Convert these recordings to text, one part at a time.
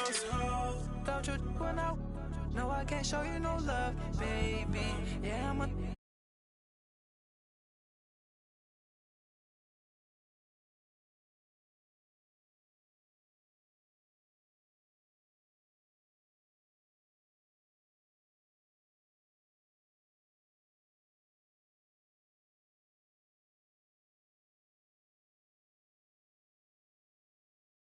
Don't you know? No, I can't show you no love, baby. Yeah, I'm a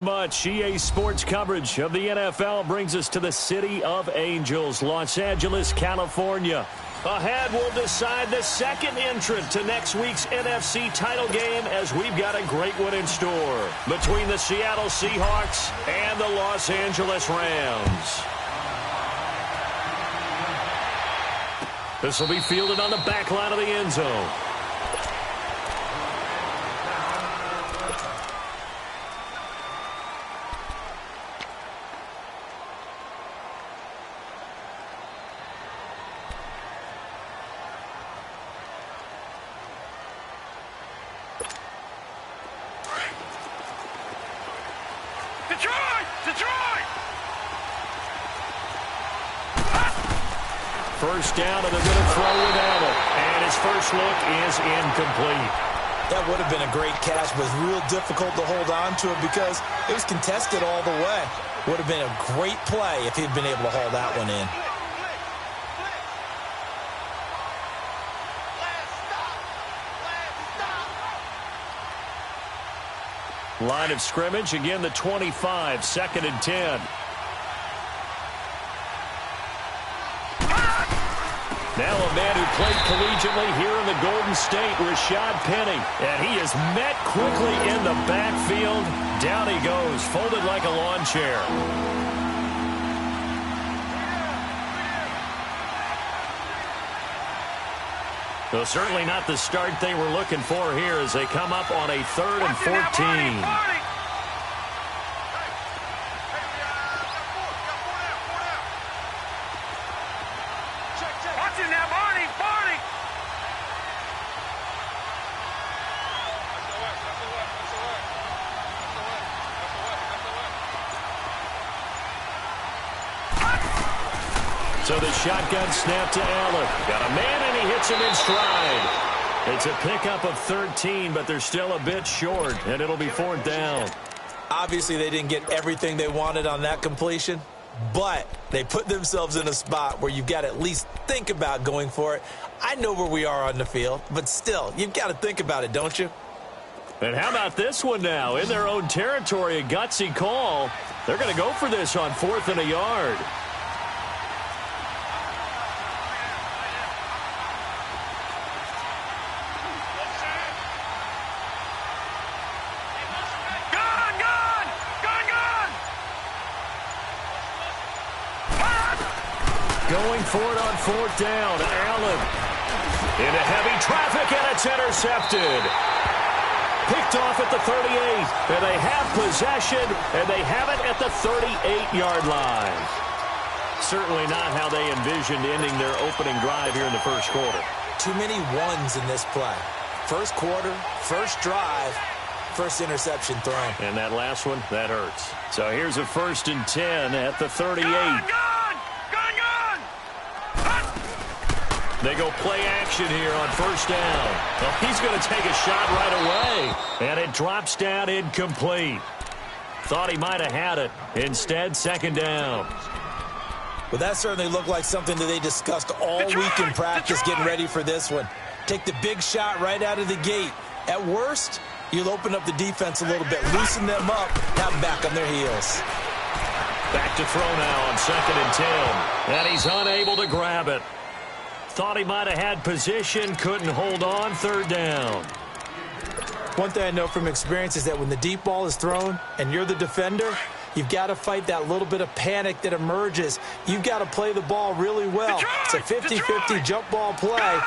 Much EA Sports coverage of the NFL brings us to the City of Angels, Los Angeles, California. Ahead, we'll decide the second entrant to next week's NFC title game as we've got a great one in store between the Seattle Seahawks and the Los Angeles Rams. This will be fielded on the back line of the end zone. First down, and they're going to throw without it. And his first look is incomplete. That would have been a great catch, but it was real difficult to hold on to it because it was contested all the way. Would have been a great play if he'd been able to haul that one in. Line of scrimmage, again the 25, 2nd and 10. Now a man who played collegiately here in the Golden State, Rashad Penny. And he is met quickly in the backfield. Down he goes, folded like a lawn chair. Well, certainly not the start they were looking for here as they come up on a 3rd and 14. So the shotgun snap to Allen. Got a man, and he hits him in stride. It's a pickup of 13, but they're still a bit short, and it'll be 4th down. Obviously, they didn't get everything they wanted on that completion, but they put themselves in a spot where you've got to at least think about going for it. I know where we are on the field, but still, you've got to think about it, don't you? And how about this one now? In their own territory, a gutsy call. They're going to go for this on 4th and a yard. Going for it on 4th down. Allen into heavy traffic, and it's intercepted. Picked off at the 38. And they have possession, and they have it at the 38-yard line. Certainly not how they envisioned ending their opening drive here in the first quarter. Too many ones in this play. First quarter, first drive, first interception thrown. And that last one, that hurts. So here's a 1st and 10 at the 38. They go play action here on 1st down. Well, he's going to take a shot right away. And it drops down incomplete. Thought he might have had it. Instead, 2nd down. Well, that certainly looked like something that they discussed all week in practice getting ready for this one. Take the big shot right out of the gate. At worst, you'll open up the defense a little bit, loosen them up, have them back on their heels. Back to throw now on 2nd and 10. And he's unable to grab it. Thought he might have had position, couldn't hold on, 3rd down. One thing I know from experience is that when the deep ball is thrown and you're the defender, you've got to fight that little bit of panic that emerges. You've got to play the ball really well. It's a 50-50 jump ball play.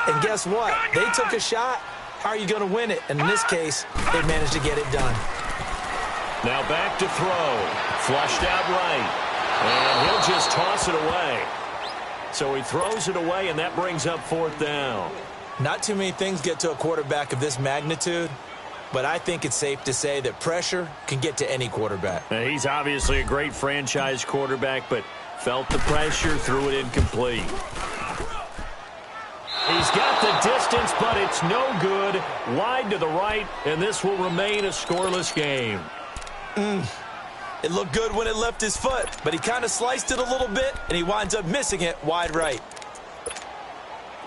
And guess what? They took a shot. How are you going to win it? And in this case, they managed to get it done. Now back to throw. Flushed out right. And he'll just toss it away. So he throws it away, and that brings up 4th down. Not too many things get to a quarterback of this magnitude but I think it's safe to say that pressure can get to any quarterback. Now, he's obviously a great franchise quarterback, but felt the pressure, threw it incomplete. He's got the distance, but it's no good. Wide to the right, and this will remain a scoreless game. It looked good when it left his foot, but he kind of sliced it a little bit, and he winds up missing it wide right.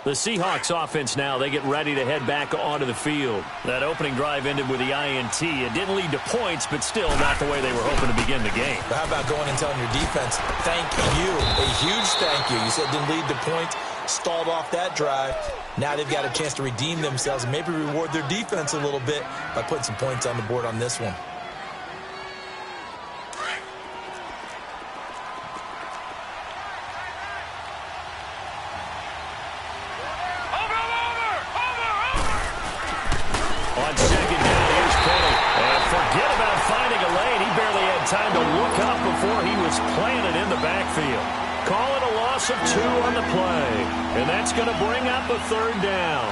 The Seahawks offense now, they get ready to head back onto the field. That opening drive ended with the INT. It didn't lead to points, but still not the way they were hoping to begin the game. But how about going and telling your defense, thank you, a huge thank you. You said it didn't lead to points, stalled off that drive. Now they've got a chance to redeem themselves and maybe reward their defense a little bit by putting some points on the board on this one. On second down, here's Penny. And forget about finding a lane. He barely had time to look up before he was planted in the backfield. Call it a loss of 2 on the play. And that's going to bring up a third down.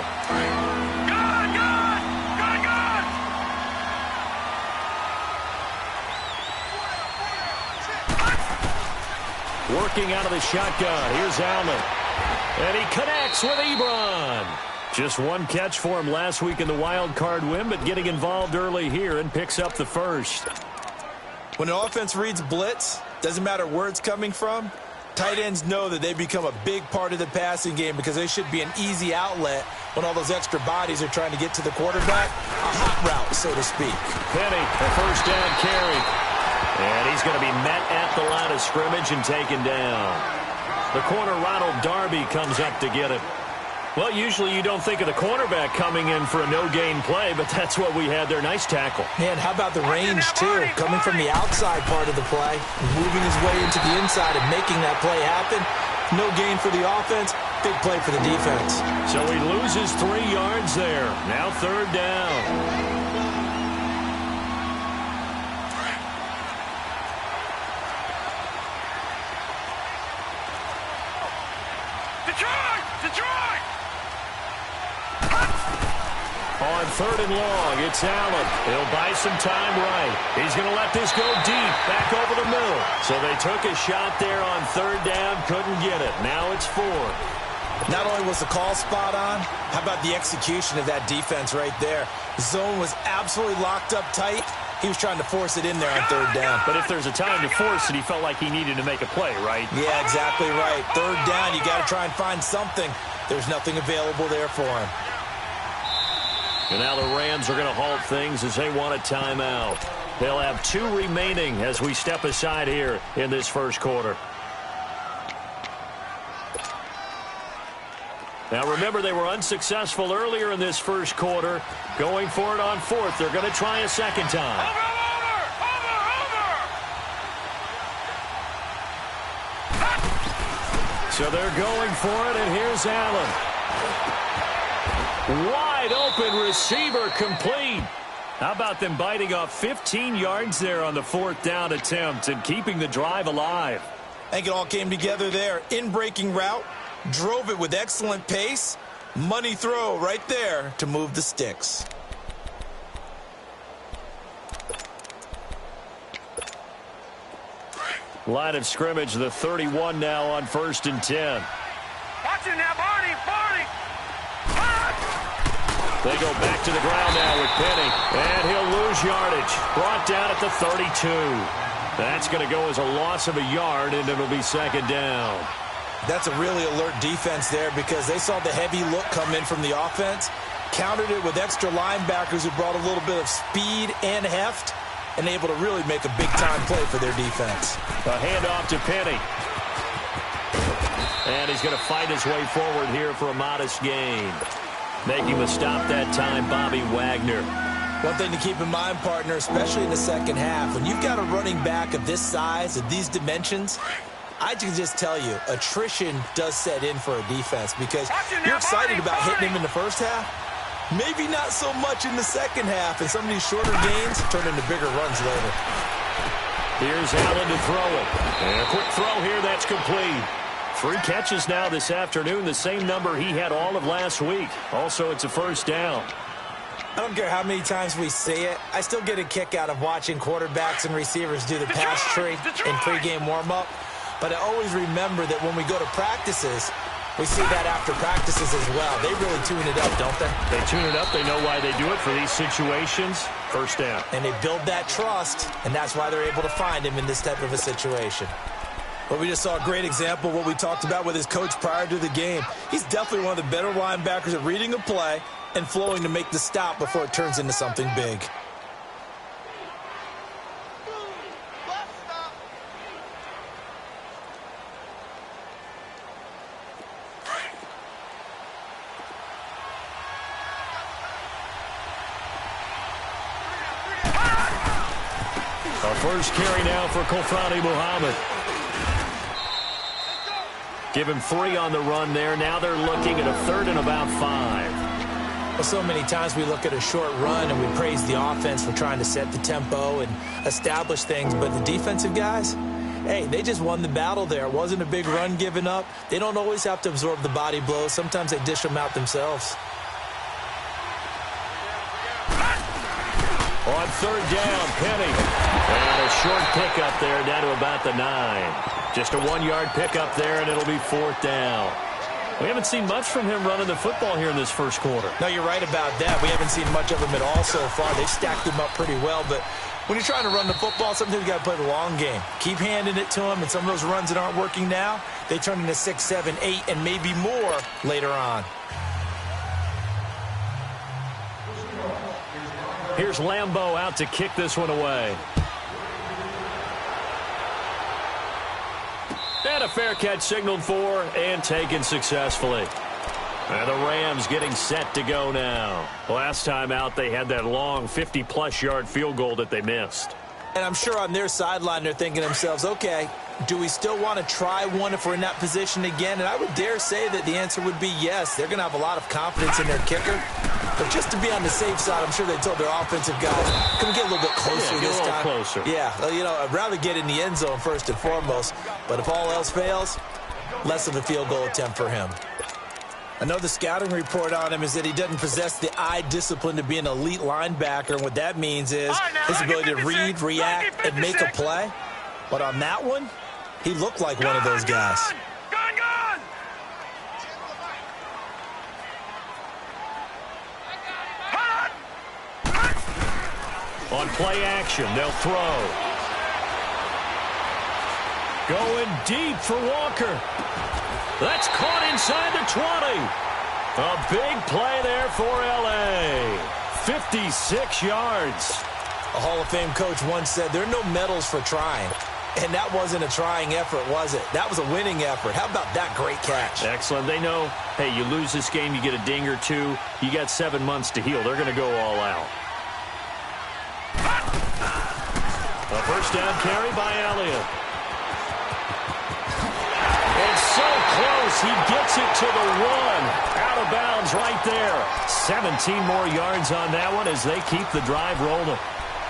Working out of the shotgun. Here's Allen. And he connects with Ebron. Just one catch for him last week in the wild card win, but getting involved early here and picks up the first. When an offense reads blitz, doesn't matter where it's coming from, tight ends know that they become a big part of the passing game because they should be an easy outlet when all those extra bodies are trying to get to the quarterback. A hot route, so to speak. Penny, a first down carry. And he's going to be met at the line of scrimmage and taken down. The corner, Ronald Darby, comes up to get it. Well, usually you don't think of the cornerback coming in for a no-gain play, but that's what we had there. Nice tackle. Man, how about the range, too? Coming from the outside part of the play, moving his way into the inside and making that play happen. No gain for the offense, big play for the defense. So he loses 3 yards there. Now third down. On third and long, it's Allen. He'll buy some time right. He's going to let this go deep, back over the middle. So they took a shot there on third down, couldn't get it. Now it's 4. Not only was the call spot on, how about the execution of that defense right there? The zone was absolutely locked up tight. He was trying to force it in there on third down. But if there's a time to force it, he felt like he needed to make a play, right? Yeah, exactly right. Third down, you got to try and find something. There's nothing available there for him. And now the Rams are going to halt things as they want a timeout. They'll have 2 remaining as we step aside here in this first quarter. Now remember, they were unsuccessful earlier in this first quarter. Going for it on 4th. They're going to try a second time. So they're going for it, and here's Allen. Wide open receiver complete. How about them biting off 15 yards there on the 4th down attempt and keeping the drive alive? I think it all came together there. In-breaking route, drove it with excellent pace. Money throw right there to move the sticks. Line of scrimmage, the 31 now on 1st and 10. Watch it now, Barney. They go back to the ground now with Penny, and he'll lose yardage. Brought down at the 32. That's going to go as a loss of a yard, and it'll be second down. That's a really alert defense there because they saw the heavy look come in from the offense, countered it with extra linebackers who brought a little bit of speed and heft, and able to really make a big-time play for their defense. A handoff to Penny. And he's going to fight his way forward here for a modest gain. Making the stop that time, Bobby Wagner. One thing to keep in mind, partner, especially in the second half, when you've got a running back of this size, of these dimensions, I can just tell you, attrition does set in for a defense because you're excited about hitting him in the first half. Maybe not so much in the second half, and some of these shorter gains turn into bigger runs later. Here's Allen to throw it. And a quick throw here, that's complete. 3 catches now this afternoon, the same number he had all of last week. Also, it's a first down. I don't care how many times we see it. I still get a kick out of watching quarterbacks and receivers do the pass tree in pregame warm-up. But I always remember that when we go to practices, we see that after practices as well. They really tune it up, don't they? They tune it up. They know why they do it for these situations. First down. And they build that trust, and that's why they're able to find him in this type of a situation. Well, we just saw a great example of what we talked about with his coach prior to the game. He's definitely one of the better linebackers at reading a play and flowing to make the stop before it turns into something big. Our first carry now for Kofani Muhammad. Give him 3 on the run there. Now they're looking at a 3rd and about 5. Well, so many times we look at a short run and we praise the offense for trying to set the tempo and establish things, but the defensive guys, hey, they just won the battle there. It wasn't a big run given up. They don't always have to absorb the body blows. Sometimes they dish them out themselves. On 3rd down, Penny. And a short pickup there down to about the 9. Just a 1-yard pickup there, and it'll be 4th down. We haven't seen much from him running the football here in this first quarter. No, you're right about that. We haven't seen much of him at all so far. They've stacked him up pretty well, but when you're trying to run the football, sometimes you got to play the long game. Keep handing it to him, and some of those runs that aren't working now, they turn into 6, 7, 8, and maybe more later on. Here's Lambeau out to kick this one away. And a fair catch signaled for and taken successfully. And the Rams getting set to go now. Last time out, they had that long 50-plus yard field goal that they missed. And I'm sure on their sideline, they're thinking to themselves, okay, do we still want to try one if we're in that position again? And I would dare say that the answer would be yes. They're going to have a lot of confidence in their kicker. But just to be on the safe side, I'm sure they told their offensive guys, can we get a little bit closer this time? Closer. Yeah, well, you know, I'd rather get in the end zone first and foremost. But if all else fails, less of a field goal attempt for him. I know the scouting report on him is that he doesn't possess the eye discipline to be an elite linebacker. And what that means is his ability to read, react, and make a play. But on that one, he looked like one of those guys. On play action, they'll throw. Going deep for Walker. That's caught inside the 20. A big play there for L.A. 56 yards. A Hall of Fame coach once said, there are no medals for trying. And that wasn't a trying effort, was it? That was a winning effort. How about that great catch? Excellent. They know, hey, you lose this game, you get a ding or two. You got 7 months to heal. They're going to go all out. A first down carry by Elliott. And so close, he gets it to the 1. Out of bounds right there. 17 more yards on that one as they keep the drive rolling.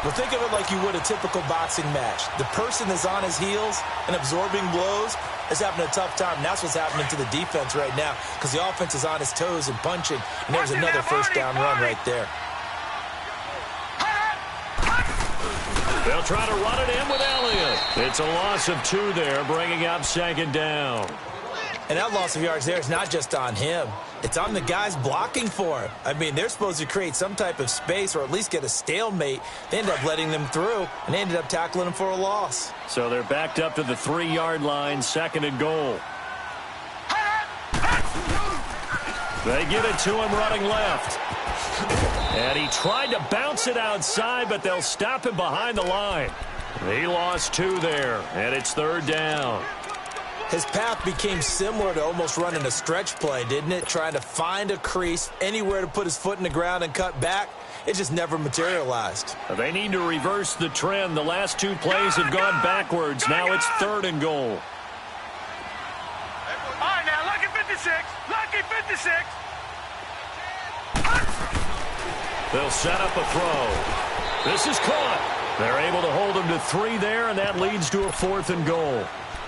Well, think of it like you would a typical boxing match. The person that's on his heels and absorbing blows is having a tough time. And that's what's happening to the defense right now because the offense is on his toes and punching. And there's another first down run right there. They'll try to run it in with Elliott. It's a loss of 2 there, bringing up 2nd down. And that loss of yards there is not just on him. It's on the guys blocking for him. I mean, they're supposed to create some type of space or at least get a stalemate. They end up letting them through, and they ended up tackling him for a loss. So they're backed up to the 3-yard line, 2nd and goal. They give it to him running left. And he tried to bounce it outside, but they'll stop him behind the line. He lost 2 there, and it's 3rd down. His path became similar to almost running a stretch play, didn't it? Trying to find a crease, anywhere to put his foot in the ground and cut back. It just never materialized. They need to reverse the trend. The last 2 plays have gone backwards. Now it's 3rd and goal. All right, now, lucky 56. Lucky 56. They'll set up a throw. This is caught. They're able to hold him to 3 there, and that leads to a 4th and goal.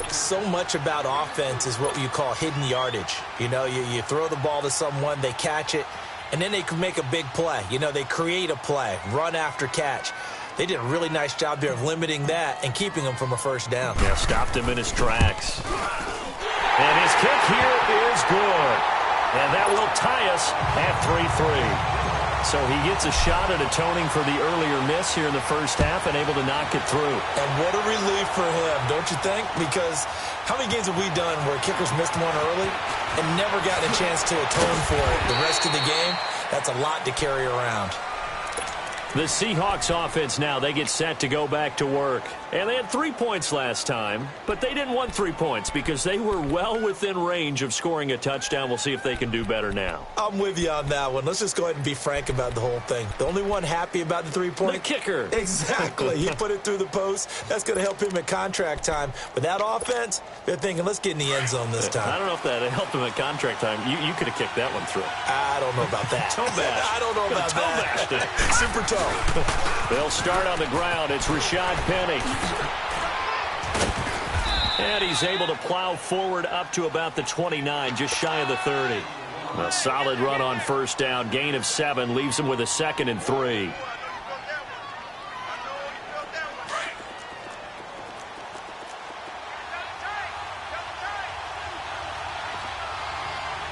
So much about offense is what you call hidden yardage. You know, you throw the ball to someone, they catch it, and then they can make a big play. You know, they create a play, run after catch. They did a really nice job there of limiting that and keeping him from a first down. Yeah, stopped him in his tracks. And his kick here is good. And that will tie us at 3-3. So he gets a shot at atoning for the earlier miss here in the first half and able to knock it through. And what a relief for him, don't you think? Because how many games have we done where kickers missed one early and never gotten a chance to atone for it the rest of the game? That's a lot to carry around. The Seahawks offense now, they get set to go back to work. And they had 3 points last time, but they didn't want 3 points because they were well within range of scoring a touchdown. We'll see if they can do better now. I'm with you on that one. Let's just go ahead and be frank about the whole thing. The only one happy about the 3-point? The kicker. Exactly. He put it through the post. That's going to help him at contract time. But that offense, they're thinking, let's get in the end zone this time. I don't know if that helped him at contract time. You could have kicked that one through. I don't know about that. Toe bash. I don't know about that. Super toe. They'll start on the ground. It's Rashad Penny. And he's able to plow forward up to about the 29, just shy of the 30. A solid run on first down. Gain of 7 leaves him with a 2nd and 3.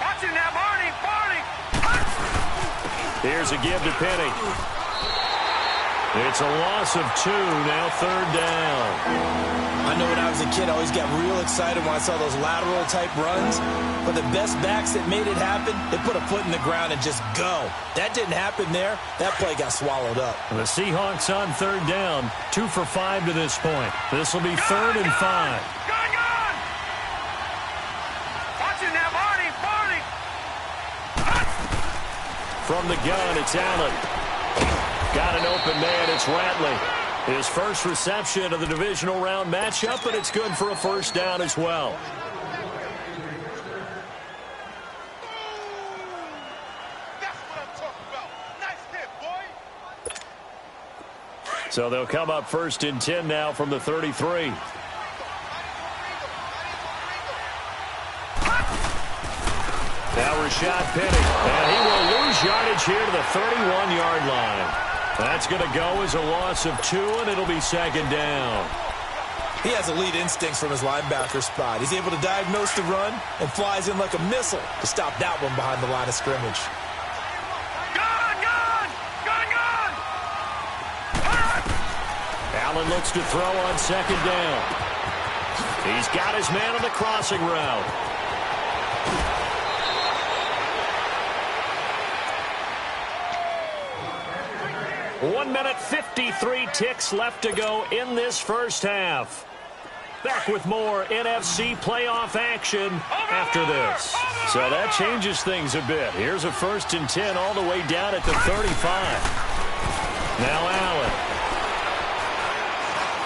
Watch it now, Barney. Here's a give to Penny. It's a loss of 2, now 3rd down. I know when I was a kid, I always got real excited when I saw those lateral-type runs. But the best backs that made it happen, they put a foot in the ground and just go. That didn't happen there. That play got swallowed up. The Seahawks on 3rd down, 2 for 5 to this point. This will be 3rd and 5. Gone! Watch it now, Barney. From the gun, it's Allen. Got an open man, it's Ratley. His first reception of the divisional round matchup, but it's good for a first down as well. That's what I'm talking about. Nice hit, boy. So they'll come up 1st and 10 now from the 33. Now Rashad Penny, and he will lose yardage here to the 31-yard line. That's going to go as a loss of 2, and it'll be 2nd down. He has elite instincts from his linebacker spot. He's able to diagnose the run and flies in like a missile to stop that one behind the line of scrimmage. Allen looks to throw on 2nd down. He's got his man on the crossing route. 1 minute 53 ticks left to go in this first half. Back with more NFC playoff action after this. So that changes things a bit. Here's a 1st and 10 all the way down at the 35. Now Allen.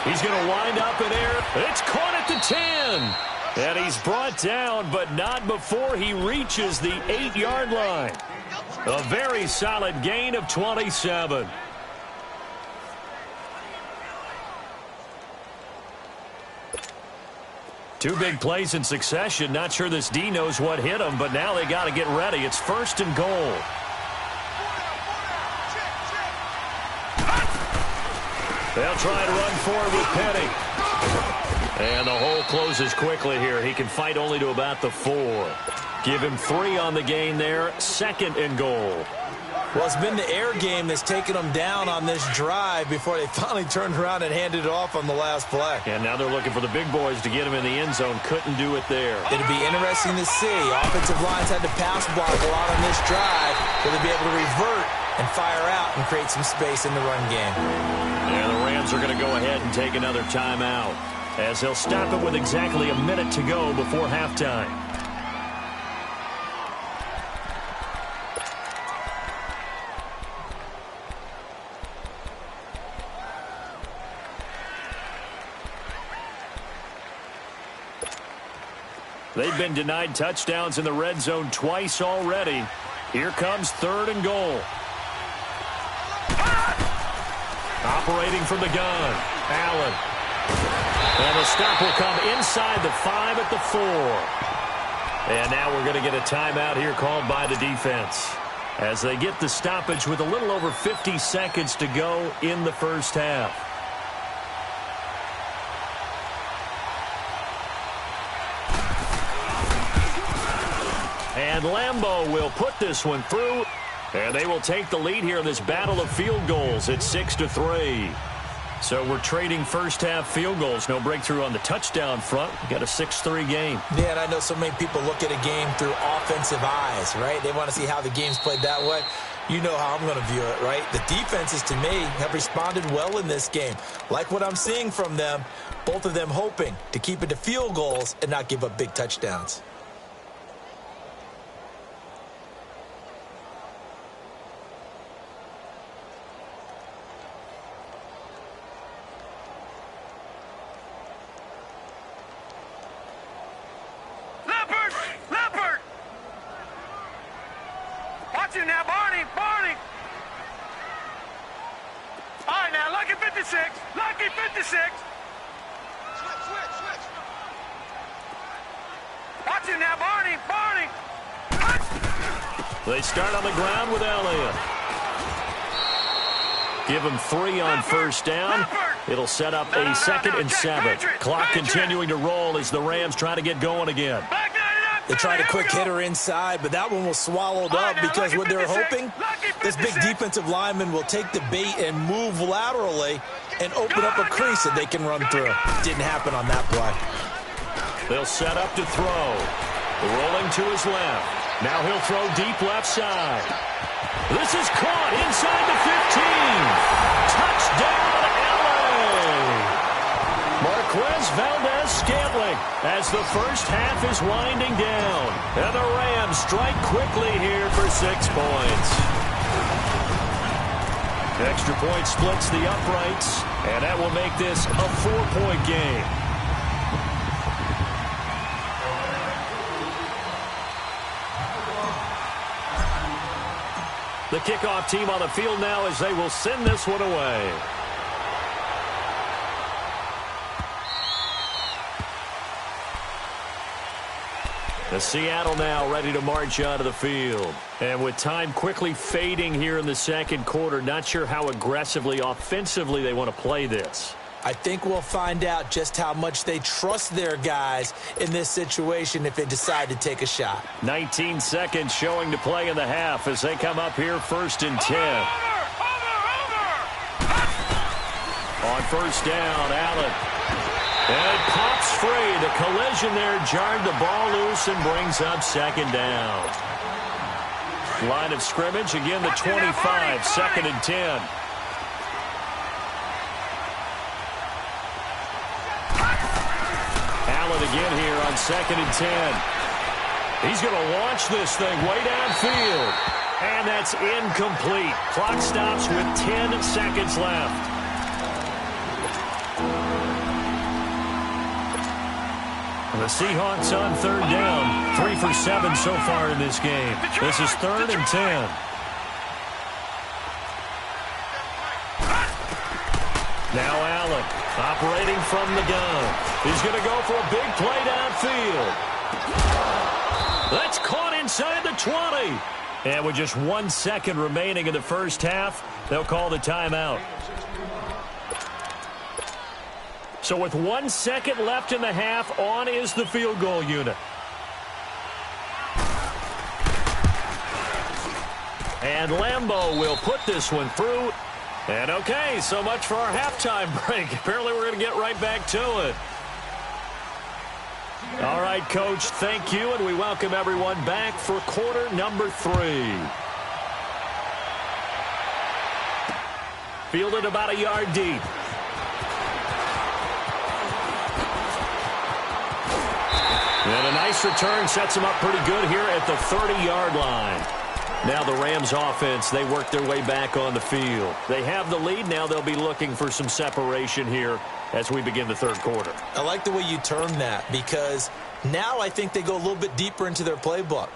He's going to wind up in air. It's caught at the 10. And he's brought down, but not before he reaches the 8-yard line. A very solid gain of 27. Two big plays in succession. Not sure this D knows what hit him, but now they got to get ready. It's 1st and goal. They'll try to run forward with Penny. And the hole closes quickly here. He can fight only to about the 4. Give him 3 on the gain there. 2nd and goal. Well, it's been the air game that's taken them down on this drive before they finally turned around and handed it off on the last play. And now they're looking for the big boys to get him in the end zone. Couldn't do it there. It'll be interesting to see. Offensive lines had to pass block a lot on this drive. Will they be able to revert and fire out and create some space in the run game? And the Rams are going to go ahead and take another timeout as they'll stop it with exactly a minute to go before halftime. They've been denied touchdowns in the red zone twice already. Here comes 3rd and goal. Operating from the gun, Allen. And the stop will come inside the 5 at the 4. And now we're going to get a timeout here called by the defense. as they get the stoppage with a little over 50 seconds to go in the first half. And Lambeau will put this one through, and they will take the lead here in this battle of field goals at 6-3. So we're trading first-half field goals. No breakthrough on the touchdown front. We got a 6-3 game. Yeah, and I know so many people look at a game through offensive eyes, right? They want to see how the game's played that way. You know how I'm going to view it, right? The defenses, to me, have responded well in this game. Like what I'm seeing from them, both of them hoping to keep it to field goals and not give up big touchdowns. Now, Barney. All right, now, lucky 56. Lucky 56. Switch. Watch him now, Barney. They start on the ground with Elliott. Give him 3 on first down. It'll set up a 2nd and 7. Clock continuing to roll as the Rams try to get going again. They tried a quick hitter inside, but that one was swallowed up because what they're hoping, this big defensive lineman will take the bait and move laterally and open up a crease that they can run through. Didn't happen on that play. They'll set up to throw. Rolling to his left. Now he'll throw deep left side. This is caught inside the 15. Touchdown, LA! Marquez Valdez-Scantling as the first half is winding down. And the Rams strike quickly here for 6 points. Extra point splits the uprights, and that will make this a 4-point game. The kickoff team on the field now as they will send this one away. The Seattle now ready to march out of the field. And with time quickly fading here in the second quarter, not sure how aggressively, offensively they want to play this. I think we'll find out just how much they trust their guys in this situation if they decide to take a shot. 19 seconds showing to play in the half as they come up here 1st and 10. On first down, Allen. And it pops free. The collision there jarred the ball loose and brings up 2nd down. Line of scrimmage, again the 25, 2nd and 10. Allen again here on 2nd and 10. He's going to launch this thing way downfield. And that's incomplete. Clock stops with 10 seconds left. The Seahawks on 3rd down. 3 for 7 so far in this game. This is 3rd and 10. Now Allen operating from the gun. He's going to go for a big play downfield. That's caught inside the 20. And with just 1 second remaining in the first half, they'll call the timeout. So with 1 second left in the half, on is the field goal unit. And Lambeau will put this one through. And okay, so much for our halftime break. Apparently we're going to get right back to it. All right, Coach, thank you, and we welcome everyone back for quarter number 3. Fielded about a yard deep. And a nice return sets him up pretty good here at the 30-yard line. Now the Rams offense, they work their way back on the field. They have the lead. Now they'll be looking for some separation here as we begin the third quarter. I like the way you term that because now I think they go a little bit deeper into their playbook.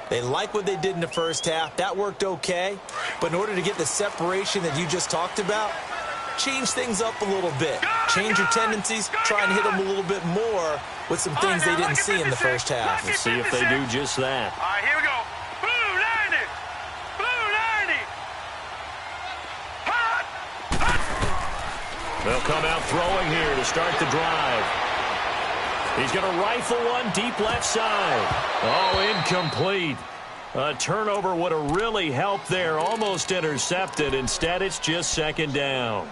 They like what they did in the first half. That worked okay. But in order to get the separation that you just talked about, change things up a little bit. Change your tendencies. Try and hit them a little bit more with some things they didn't see in the first half. We'll see if they do just that. All right, here we go. Blue 90. Blue They'll come out throwing here to start the drive. He's going to rifle one deep left side. Oh, incomplete. A turnover would have really helped there. Almost intercepted. Instead, it's just second down.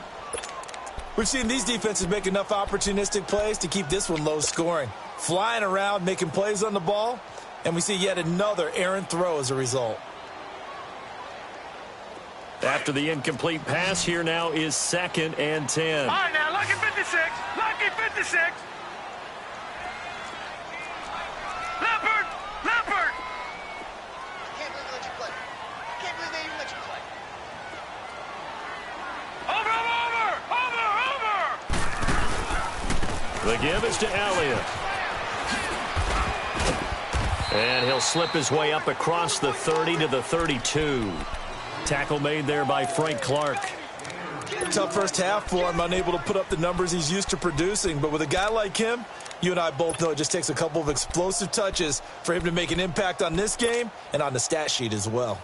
We've seen these defenses make enough opportunistic plays to keep this one low scoring. Flying around, making plays on the ball, and we see yet another errant throw as a result. After the incomplete pass, here now is 2nd and 10. All right, now, lucky 56. Lucky 56. Leopard! Leopard! I can't believe they let you play. I can't believe they even let you play. Over! The give is to Elliott. And he'll slip his way up across the 30 to the 32. Tackle made there by Frank Clark. Tough first half for him, unable to put up the numbers he's used to producing. But with a guy like him, you and I both know it just takes a couple of explosive touches for him to make an impact on this game and on the stat sheet as well.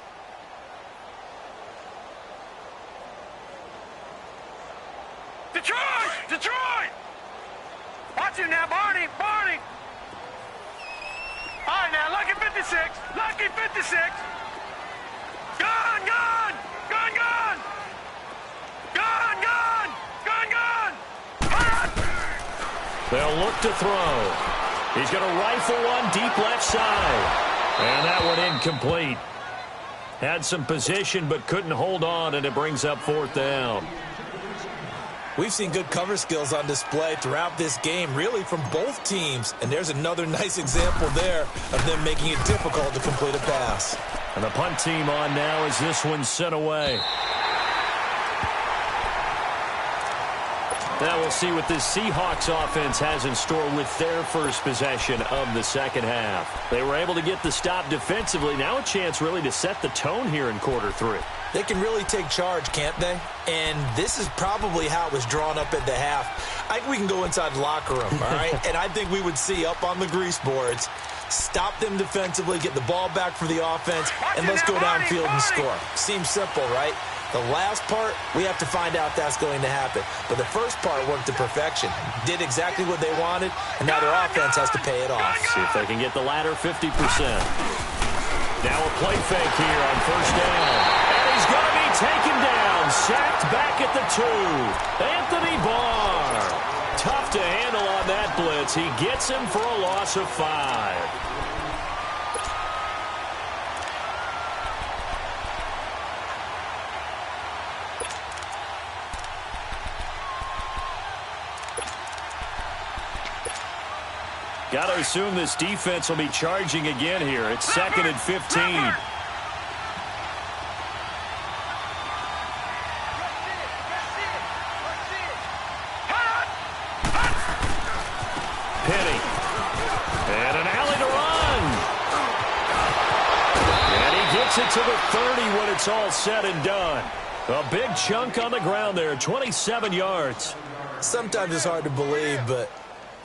Detroit! Detroit! Watch him now, Barney! Barney! All right, now, lucky 56. Lucky 56. Gone! Gone! Gone! Gone! Gone! Gone! Gone! Gone! Hot! They'll look to throw. He's going to rifle one deep left side. And that one incomplete. Had some position but couldn't hold on, and it brings up 4th down. We've seen good cover skills on display throughout this game, really from both teams. And there's another nice example there of them making it difficult to complete a pass. And the punt team on now as this one's sent away. Now we'll see what this Seahawks offense has in store with their first possession of the second half. They were able to get the stop defensively. Now a chance really to set the tone here in quarter 3. They can really take charge, can't they? And this is probably how it was drawn up at the half. I think we can go inside the locker room, all right? And I think we would see up on the grease boards, stop them defensively, get the ball back for the offense, and let's go downfield and score. Seems simple, right? The last part, we have to find out if that's going to happen. But the first part worked to perfection. Did exactly what they wanted, and now their offense has to pay it off. See if they can get the latter 50%. Now a play fake here on first down. And he's going to be taken down. Sacked back at the 2. Anthony Barr. Tough to handle on that blitz. He gets him for a loss of 5. Got to assume this defense will be charging again here. It's 2nd and 15. Penny. And an alley to run. And he gets it to the 30 when it's all said and done. A big chunk on the ground there, 27 yards. Sometimes it's hard to believe, but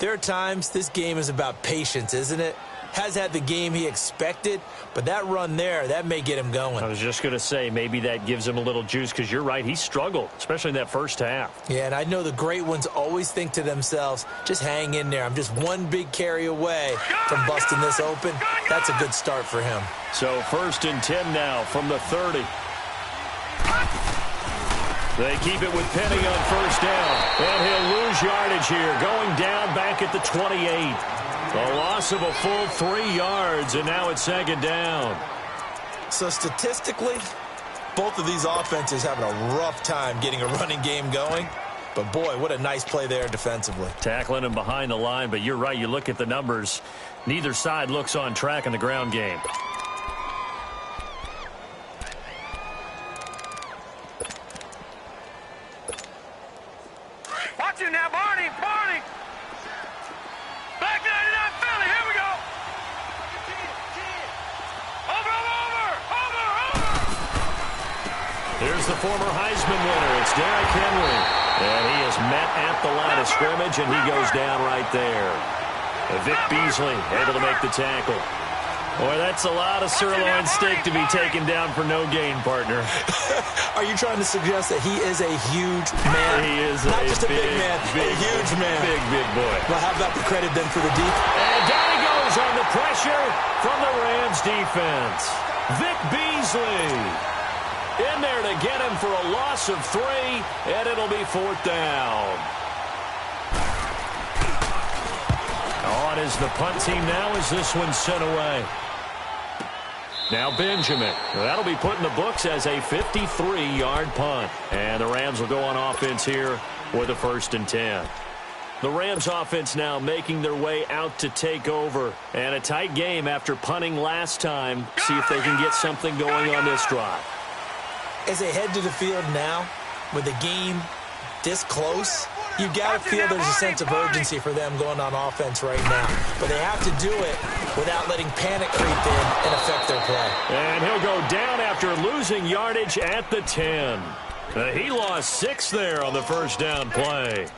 there are times this game is about patience, isn't it? Has had the game he expected, but that run there, that may get him going. I was just going to say, maybe that gives him a little juice, because you're right, he struggled, especially in that first half. Yeah, and I know the great ones always think to themselves, just hang in there. I'm just one big carry away from busting this open. That's a good start for him. So 1st and 10 now from the 30. They keep it with Penny on first down. And he'll lose yardage here, going down back at the 28. A loss of a full 3 yards, and now it's 2nd down. So statistically, both of these offenses having a rough time getting a running game going. But, boy, what a nice play there defensively. Tackling him behind the line, but you're right. You look at the numbers. Neither side looks on track in the ground game. Watch him now, Barney! Barney! Back 99 Philly, here we go! Over! Here's the former Heisman winner. It's Derrick Henry. And he is met at the line of scrimmage, and he goes down right there. Vic Beasley able to make the tackle. Boy, that's a lot of sirloin steak to be taken down for no gain, partner. Are you trying to suggest that he is a huge man? He is not just a big man, a huge man. Big boy. Well, how about the credit then for the deep? And down he goes on the pressure from the Rams defense. Vic Beasley in there to get him for a loss of 3, and it'll be 4th down. On is the punt team now as this one's sent away. Now Benjamin. That'll be put in the books as a 53-yard punt. And the Rams will go on offense here with a 1st and 10. The Rams offense now making their way out to take over. And a tight game after punting last time. See if they can get something going on this drive. As they head to the field now, with the game this close, you got to feel there's a sense of urgency for them going on offense right now. But they have to do it without letting panic creep in and affect their play. And he'll go down after losing yardage at the 10. He lost 6 there on the 1st down play.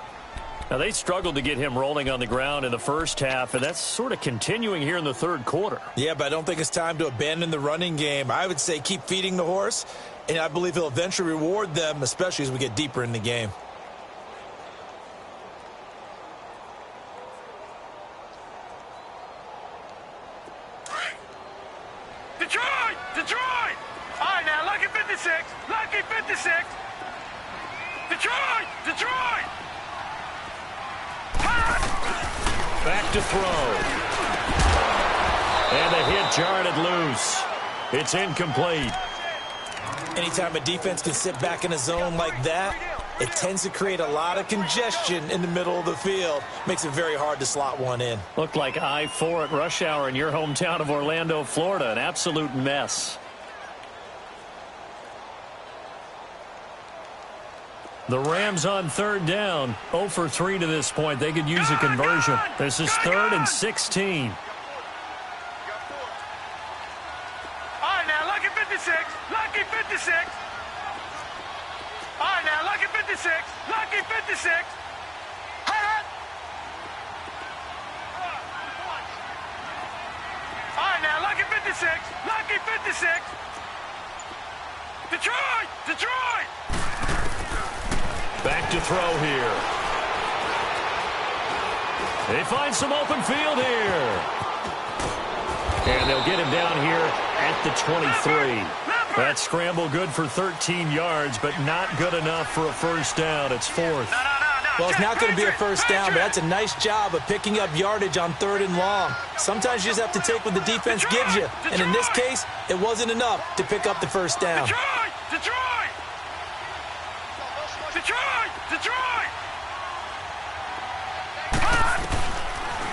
Now, they struggled to get him rolling on the ground in the first half, and that's sort of continuing here in the 3rd quarter. Yeah, but I don't think it's time to abandon the running game. I would say keep feeding the horse, and I believe he'll eventually reward them, especially as we get deeper in the game. Detroit! All right, now, lucky 56. Lucky 56. Detroit! Back to throw. And the hit jarred loose. It's incomplete. Anytime a defense can sit back in a zone like that, it tends to create a lot of congestion in the middle of the field. Makes it very hard to slot one in. Looked like I-4 at rush hour in your hometown of Orlando, Florida. An absolute mess. The Rams on 3rd down. 0 for 3 to this point. They could use a conversion. This is 3rd and 16. All right, now, lucky 56. Lucky 56. All right, now, lucky 56. Lucky 56. All right, now, lucky 56. Lucky 56. Detroit! Back to throw here. They find some open field here. And they'll get him down here at the 23. That scramble good for 13 yards, but not good enough for a 1st down. It's 4th. Well, it's not going to be a 1st down, but that's a nice job of picking up yardage on 3rd and long. Sometimes you just have to take what the defense gives you. And in this case, it wasn't enough to pick up the 1st down. Detroit!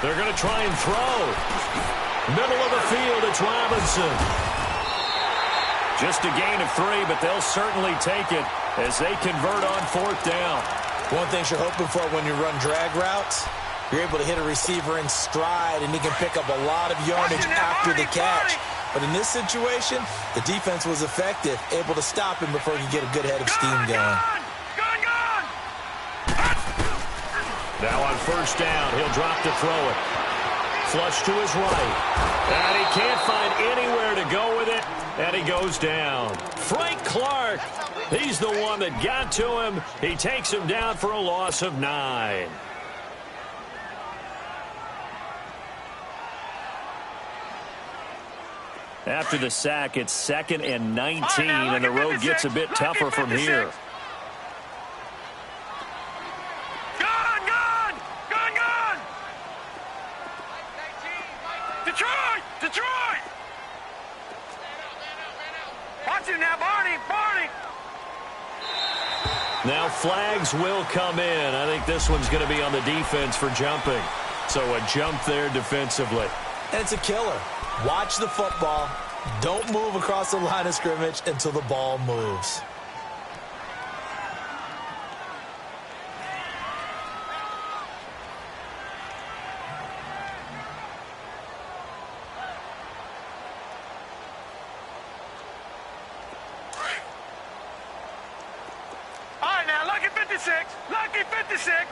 They're going to try and throw. Middle of the field, it's Robinson. Just a gain of 3, but they'll certainly take it as they convert on 4th down. One thing you're hoping for when you run drag routes, you're able to hit a receiver in stride, and he can pick up a lot of yardage after the catch. But in this situation, the defense was effective, able to stop him before he could get a good head of steam going. Now on 1st down, he'll drop to throw it. Flush to his right. And he can't find anywhere to go with it, and he goes down. Frank Clark, he's the one that got to him. He takes him down for a loss of 9. After the sack, it's 2nd and 19, and the road gets a bit tougher from here. Detroit! Watch him now, Barney! Now flags will come in. I think this one's going to be on the defense for jumping. So a jump there defensively. And it's a killer. Watch the football. Don't move across the line of scrimmage until the ball moves. Lucky 56.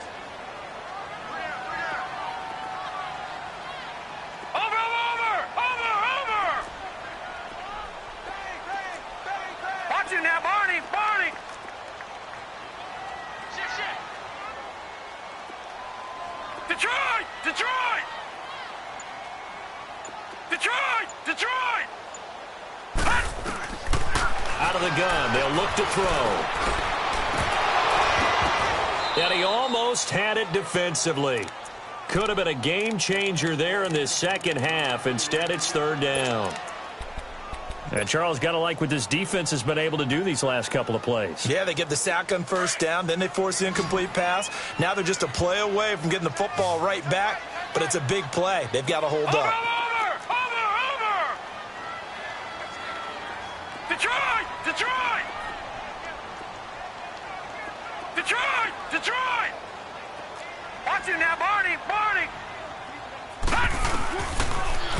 Over. the gun. They'll look to throw. And he almost had it defensively. Could have been a game changer there in this second half. Instead, it's third down. And Charles, got to like what this defense has been able to do these last couple of plays. Yeah, they get the sack on first down, then they force the incomplete pass. Now they're just a play away from getting the football right back, but it's a big play. They've got to hold up. Over! Detroit! Detroit! Detroit! Detroit! Watch it now, Barney! Barney!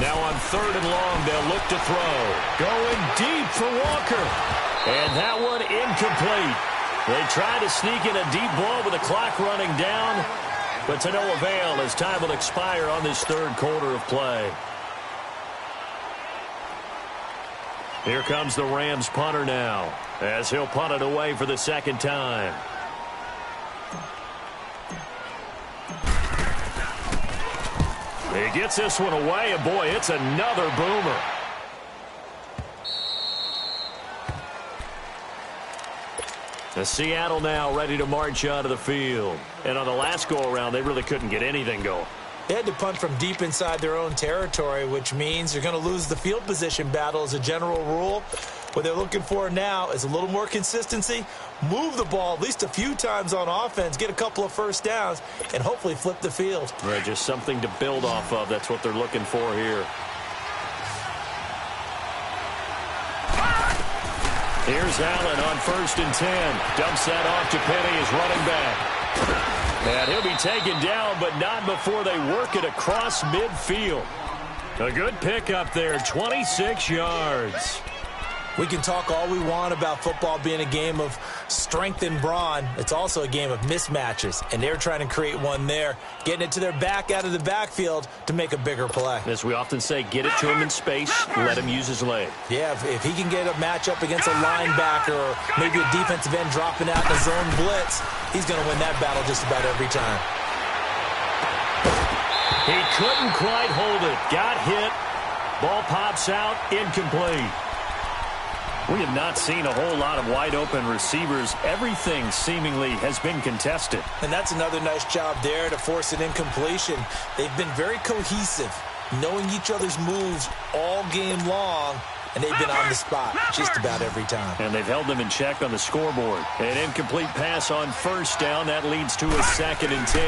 Now on third and long, they'll look to throw. Going deep for Walker. And that one incomplete. They tried to sneak in a deep ball with the clock running down, but to no avail as time will expire on this third quarter of play. Here comes the Rams punter now, as he'll punt it away for the second time. He gets this one away, and boy, it's another boomer. The Seattle now ready to march onto the field. And on the last go-around, they really couldn't get anything going. They had to punt from deep inside their own territory, which means you're going to lose the field position battle as a general rule. What they're looking for now is a little more consistency, move the ball at least a few times on offense, get a couple of first downs, and hopefully flip the field. Right, just something to build off of. That's what they're looking for here. Here's Allen on 1st and 10. Dumps that off to Penny as running back. And he'll be taken down, but not before they work it across midfield. A good pickup there, 26 yards. We can talk all we want about football being a game of strength and brawn. It's also a game of mismatches, and they're trying to create one there, getting it to their back out of the backfield to make a bigger play. As we often say, get it to him in space, let him use his leg. Yeah, if he can get a matchup against a linebacker or maybe a defensive end dropping out in a zone blitz, he's going to win that battle just about every time. He couldn't quite hold it. Got hit. Ball pops out, incomplete. We have not seen a whole lot of wide-open receivers. Everything seemingly has been contested. And that's another nice job there to force an incompletion. They've been very cohesive, knowing each other's moves all game long, and they've been on the spot just about every time. And they've held them in check on the scoreboard. An incomplete pass on first down. That leads to a 2nd and 10.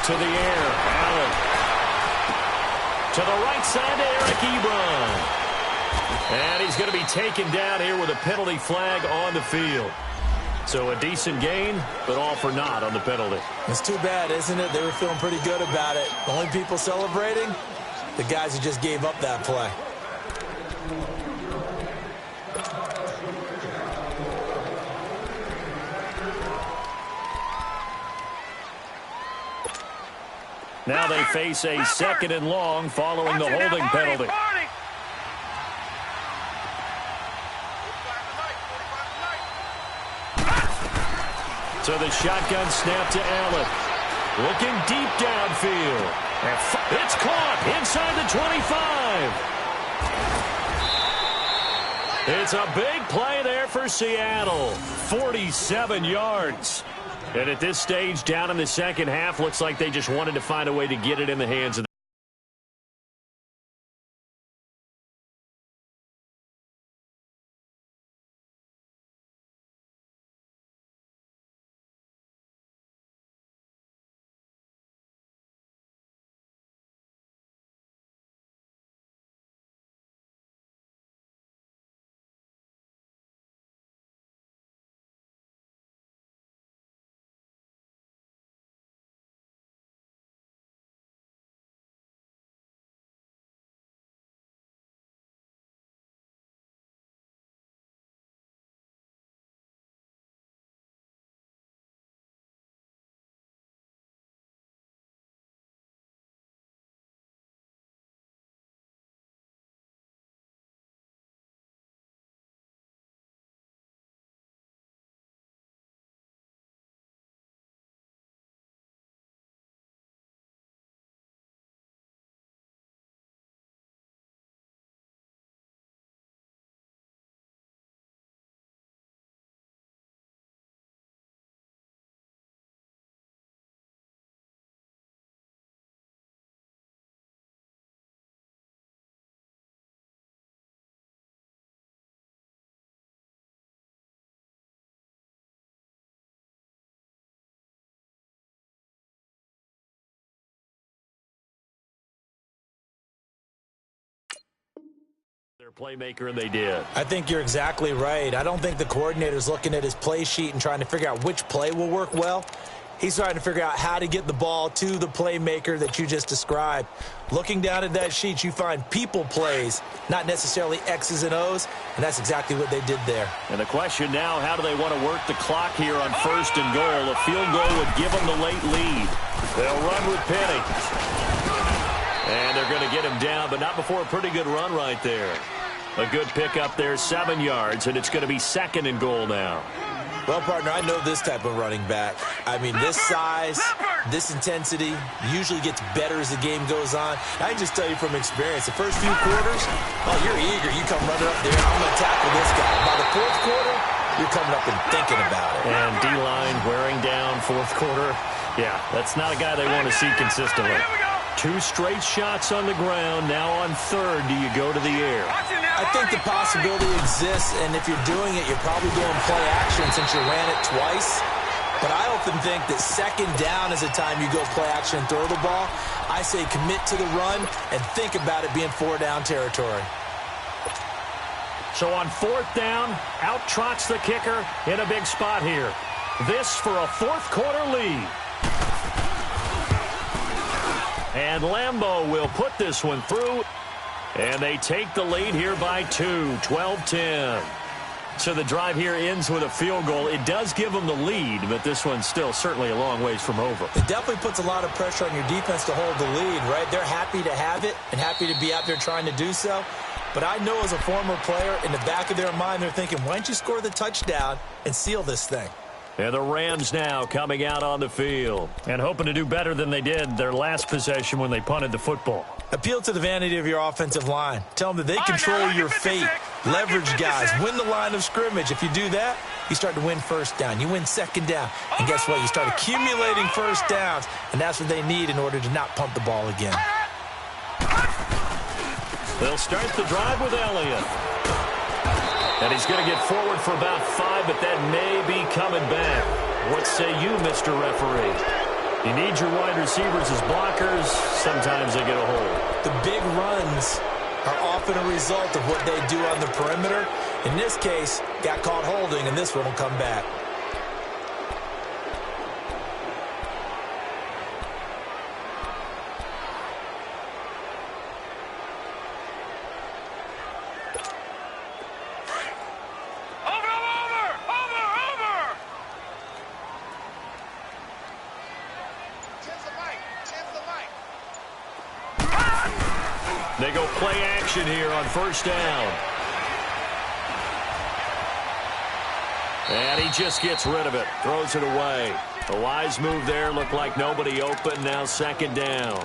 To the air, Allen. To the right side to Eric Ebron. And he's going to be taken down here with a penalty flag on the field. So a decent gain, but all for naught on the penalty. It's too bad, isn't it? They were feeling pretty good about it. The only people celebrating, the guys who just gave up that play. Now they face a 2nd and long following the holding penalty. So the shotgun snap to Allen. Looking deep downfield. It's caught inside the 25. It's a big play there for Seattle. 47 yards. And at this stage, down in the second half, looks like they just wanted to find a way to get it in the hands of the Playmaker, and they did. I think you're exactly right. I don't think the coordinator's looking at his play sheet and trying to figure out which play will work well. He's trying to figure out how to get the ball to the playmaker that you just described. Looking down at that sheet, you find people plays, not necessarily X's and O's, and that's exactly what they did there. And the question now, how do they want to work the clock here on 1st and goal? A field goal would give them the late lead. They'll run with Penny. And they're going to get him down, but not before a pretty good run right there. A good pickup there, 7 yards, and it's going to be 2nd and goal now. Well, partner, I know this type of running back. I mean, this size, this intensity usually gets better as the game goes on. I can just tell you from experience, the first few quarters, oh, you're eager. You come running up there, I'm going to tackle this guy. By the 4th quarter, you're coming up and thinking about it. And D-line wearing down 4th quarter. Yeah, that's not a guy they want to see consistently. 2 straight shots on the ground. Now on 3rd, do you go to the air? I think the possibility exists, and if you're doing it, you're probably doing play action since you ran it twice. But I often think that 2nd down is a time you go play action and throw the ball. I say commit to the run and think about it being 4-down territory. So on 4th down, out trots the kicker in a big spot here. This for a 4th quarter lead. And Lambeau will put this one through. And they take the lead here by 2, 12-10. So the drive here ends with a field goal. It does give them the lead, but this one's still certainly a long ways from over. It definitely puts a lot of pressure on your defense to hold the lead, right? They're happy to have it and happy to be out there trying to do so. But I know as a former player, in the back of their mind, they're thinking, why don't you score the touchdown and seal this thing? And the Rams now coming out on the field and hoping to do better than they did their last possession when they punted the football. Appeal to the vanity of your offensive line. Tell them that they control your fate. Leverage guys. Win the line of scrimmage. If you do that, you start to win 1st down. You win 2nd down. And guess what? You start accumulating 1st downs. And that's what they need in order to not punt the ball again. They'll start the drive with Elliott. And he's going to get forward for about 5, but that may be coming back. What say you, Mr. Referee? You need your wide receivers as blockers. Sometimes they get a hold. The big runs are often a result of what they do on the perimeter. In this case, got caught holding, and this one will come back. They go play action here on 1st down. And he just gets rid of it. Throws it away. A wise move there. Looked like nobody open. Now 2nd down.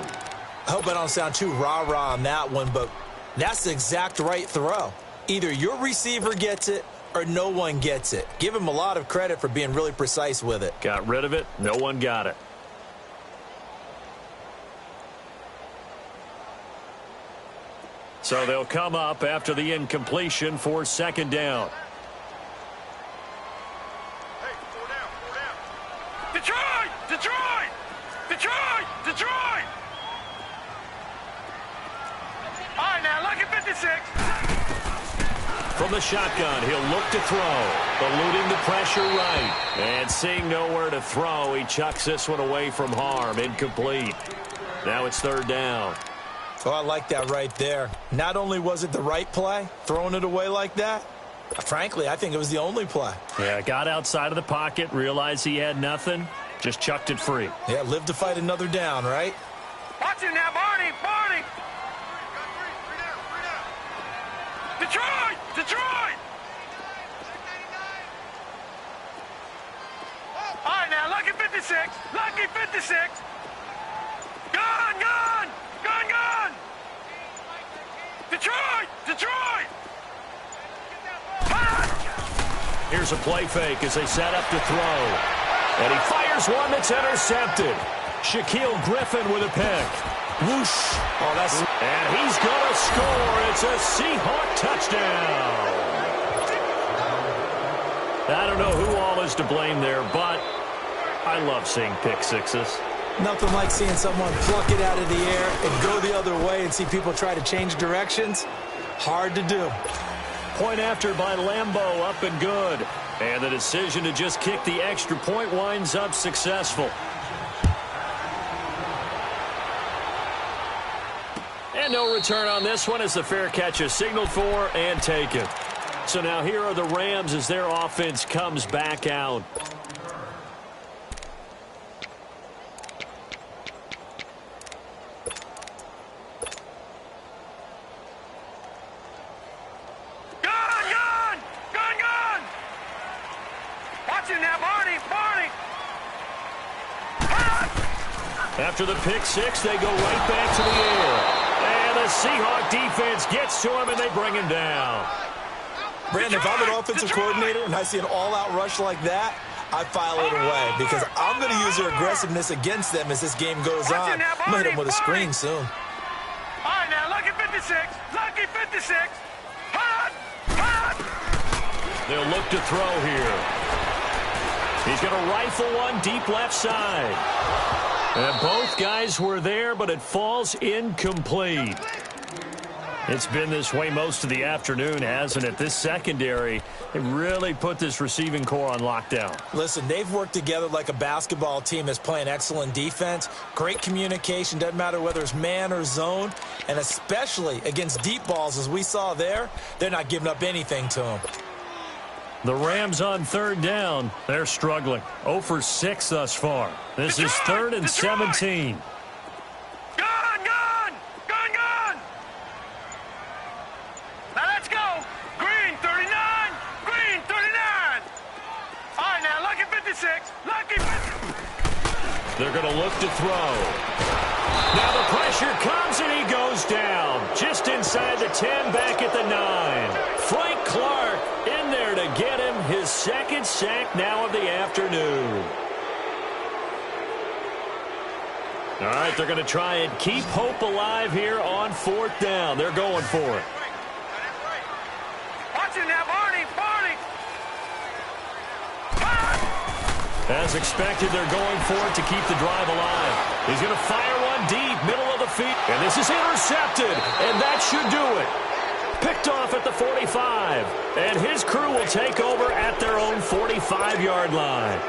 I hope I don't sound too rah-rah on that one, but that's the exact right throw. Either your receiver gets it or no one gets it. Give him a lot of credit for being really precise with it. Got rid of it. No one got it. So they'll come up after the incompletion for 2nd down. Hey, 4 down. Detroit! Detroit! Detroit! Detroit! All right, now, lucky 56. From the shotgun, he'll look to throw. Eluding the pressure right. And seeing nowhere to throw, he chucks this one away from harm. Incomplete. Now it's 3rd down. Oh, I like that right there. Not only was it the right play, throwing it away like that, frankly, I think it was the only play. Yeah, got outside of the pocket, realized he had nothing, just chucked it free. Yeah, live to fight another down, right? Watch it now, Barney! Barney! Detroit! Detroit! All right, now, lucky 56. Lucky 56. Gone, gone! Gone, gone! Detroit! Detroit! Here's a play fake as they set up to throw. And he fires one that's intercepted. Shaquille Griffin with a pick. Whoosh. Oh, that's... And he's going to score. It's a Seahawk touchdown. I don't know who all is to blame there, but I love seeing pick sixes. Nothing like seeing someone pluck it out of the air and go the other way and see people try to change directions. Hard to do. Point after by Lambeau, up and good. And the decision to just kick the extra point winds up successful. And no return on this one as the fair catch is signaled for and taken. So now here are the Rams as their offense comes back out. After the pick six, they go right back to the air. And the Seahawk defense gets to him, and they bring him down. Brandon, if I'm an offensive coordinator and I see an all-out rush like that, I file it away because I'm going to use their aggressiveness against them as this game goes on. I'm going to hit them with a screen soon. All right, now, lucky 56. Lucky 56. They'll look to throw here. He's going to rifle one deep left side. And both guys were there, but it falls incomplete. It's been this way most of the afternoon, hasn't it? This secondary, they really put this receiving core on lockdown. Listen, they've worked together like a basketball team that's playing excellent defense. Great communication, doesn't matter whether it's man or zone. And especially against deep balls, as we saw there, they're not giving up anything to them. The Rams on third down. They're struggling. 0 for 6 thus far. This is 3rd and 17. Gun! Now let's go. Green 39. Green 39. All right, now lucky 56. Lucky 50. They're going to look to throw. Now the pressure comes and he goes down. Just inside the 10, back at the 9. Frank Clark in there to get him his second sack now of the afternoon. All right, they're going to try and keep hope alive here on 4th down. They're going for it. Watch it now, Barney. As expected, they're going for it to keep the drive alive. He's going to fire one deep, middle of the field. And this is intercepted, and that should do it. Picked off at the 45. And his crew will take over at their own 45-yard line.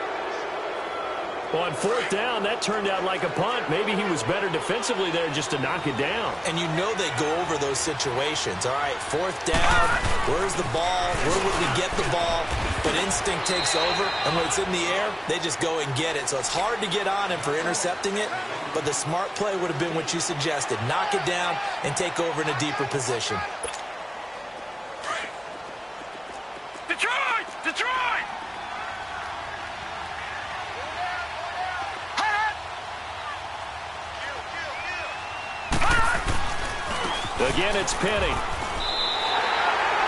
On 4th down, that turned out like a punt. Maybe he was better defensively there just to knock it down. And you know they go over those situations. All right, 4th down, where's the ball? Where would we get the ball? But instinct takes over, and when it's in the air, they just go and get it. So it's hard to get on him for intercepting it, but the smart play would have been what you suggested. Knock it down and take over in a deeper position. Detroit! Again, it's Penny.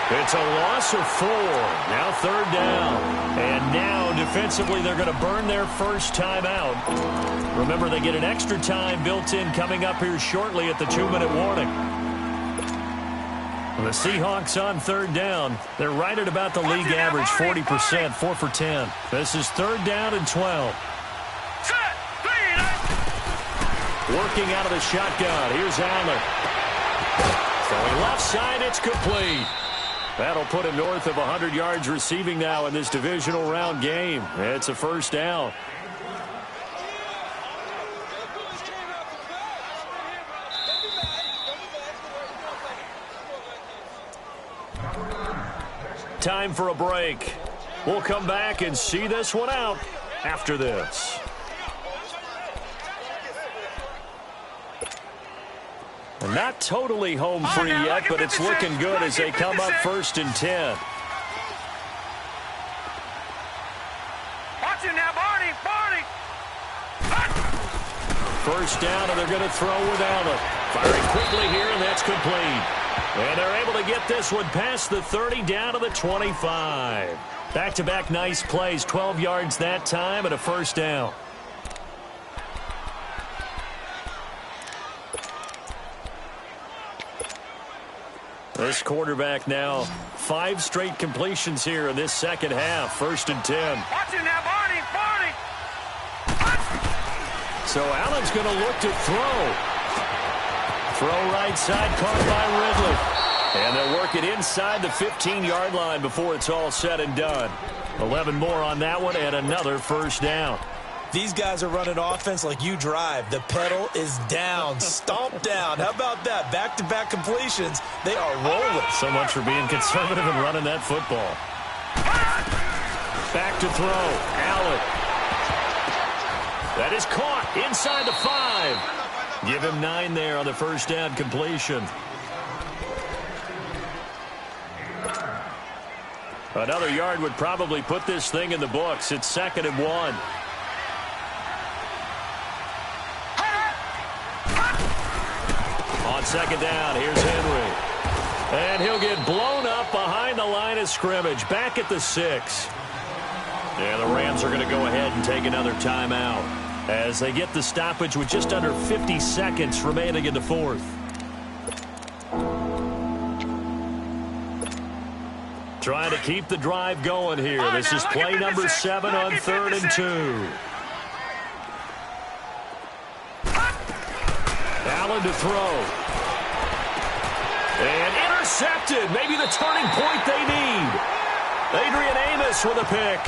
It's a loss of 4. Now 3rd down. And now, defensively, they're going to burn their first time out. Remember, they get an extra time built in coming up here shortly at the 2-minute warning. The Seahawks on 3rd down. They're right at about the league average, 40%, 4 for 10. This is 3rd down and 12. Working out of the shotgun. Here's Allen. Throwing left side, it's complete. That'll put him north of 100 yards receiving now in this divisional round game. It's a first down. Time for a break. We'll come back and see this one out after this. Not totally home free yet, but it's looking good as they come up 1st and 10. Watch it now, Barney. 1st down, and they're going to throw with Allen. Firing quickly here, and that's complete. And they're able to get this one past the 30 down to the 25. Back-to-back nice plays, 12 yards that time, and a 1st down. This quarterback now 5 straight completions here in this second half. 1st and 10. Watch it now, Barney. So Allen's going to look to throw. Throw right side, caught by Ridley. And they'll work it inside the 15-yard line before it's all said and done. 11 more on that one and another first down. These guys are running offense like you drive. The pedal is down, stomp down. How about that? Back-to-back completions. They are rolling. So much for being conservative and running that football. Back to throw. Allen. That is caught inside the 5. Give him 9 there on the first down completion. Another yard would probably put this thing in the books. It's 2nd and 1. On 2nd down, here's Henry. And he'll get blown up behind the line of scrimmage. Back at the 6. Yeah, the Rams are going to go ahead and take another timeout as they get the stoppage with just under 50 seconds remaining in the 4th. Trying to keep the drive going here. This is play number 7 on 3rd and 2. Allen to throw. And intercepted. Maybe the turning point they need. Adrian Amos with a pick.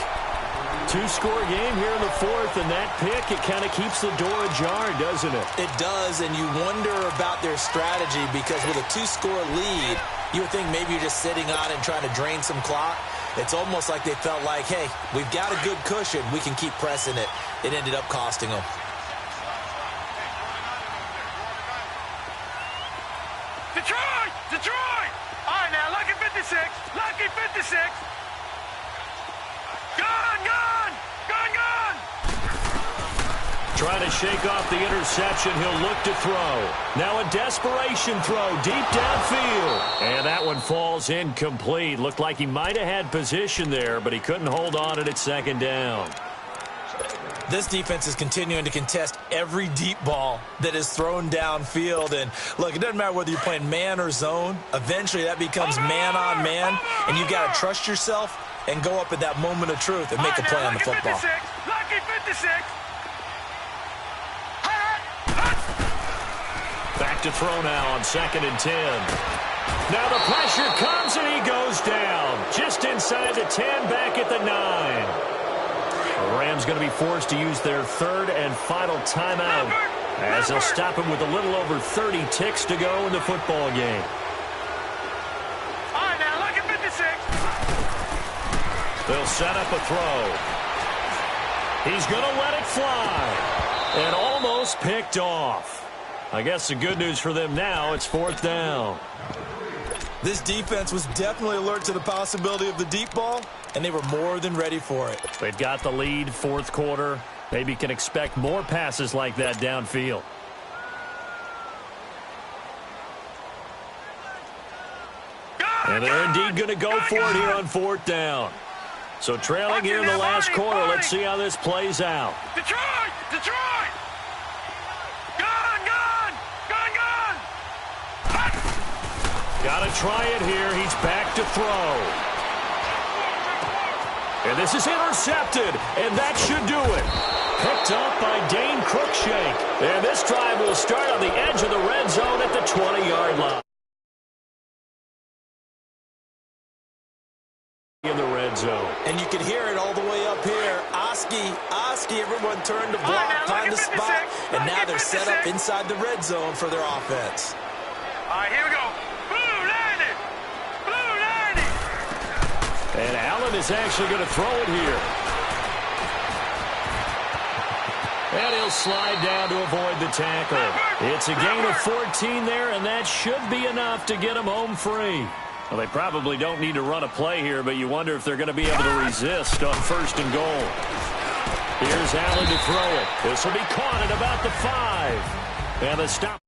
2-score game here in the 4th, and that pick, it kind of keeps the door ajar, doesn't it? It does, and you wonder about their strategy because with a 2-score lead, you would think maybe you're just sitting on and trying to drain some clock. It's almost like they felt like, hey, we've got a good cushion. We can keep pressing it. It ended up costing them. Detroit! Detroit! All right, now, lucky 56. Lucky 56. Gone, gone! Gone, gone! Trying to shake off the interception. He'll look to throw. Now a desperation throw deep downfield. And that one falls incomplete. Looked like he might have had position there, but he couldn't hold on it at 2nd down. This defense is continuing to contest every deep ball that is thrown downfield. And, look, it doesn't matter whether you're playing man or zone. Eventually that becomes man-on-man, and you've got to trust yourself and go up at that moment of truth and make a play on the football. Lucky 56. Back to throw now on 2nd and 10. Now the pressure comes and he goes down. Just inside the 10, back at the 9. The Rams going to be forced to use their 3rd and final timeout as they'll stop him with a little over 30 ticks to go in the football game. All right, now, lucky 56. They'll set up a throw. He's going to let it fly. And almost picked off. I guess the good news for them now, it's 4th down. This defense was definitely alert to the possibility of the deep ball, and they were more than ready for it. They've got the lead, 4th quarter. Maybe can expect more passes like that downfield. And they're indeed going to go for it here on 4th down. So trailing here in the last quarter. Let's see how this plays out. Detroit! Detroit! Gone, gone! Gone, gone! Got to try it here. He's back to throw. And this is intercepted, and that should do it. Picked up by Dane Cruikshank. And this drive will start on the edge of the red zone at the 20-yard line. In the red zone. And you can hear it all the way up here. Oski, everyone turned to block, find the spot, and now they're set up inside the red zone for their offense. All right, here we go. Blue landing! Blue landing! And Allen is actually going to throw it here. And he'll slide down to avoid the tackle. It's a gain of 14 there, and that should be enough to get him home free. Well, they probably don't need to run a play here, but you wonder if they're going to be able to resist on 1st and goal. Here's Allen to throw it. This will be caught at about the 5. And the stop.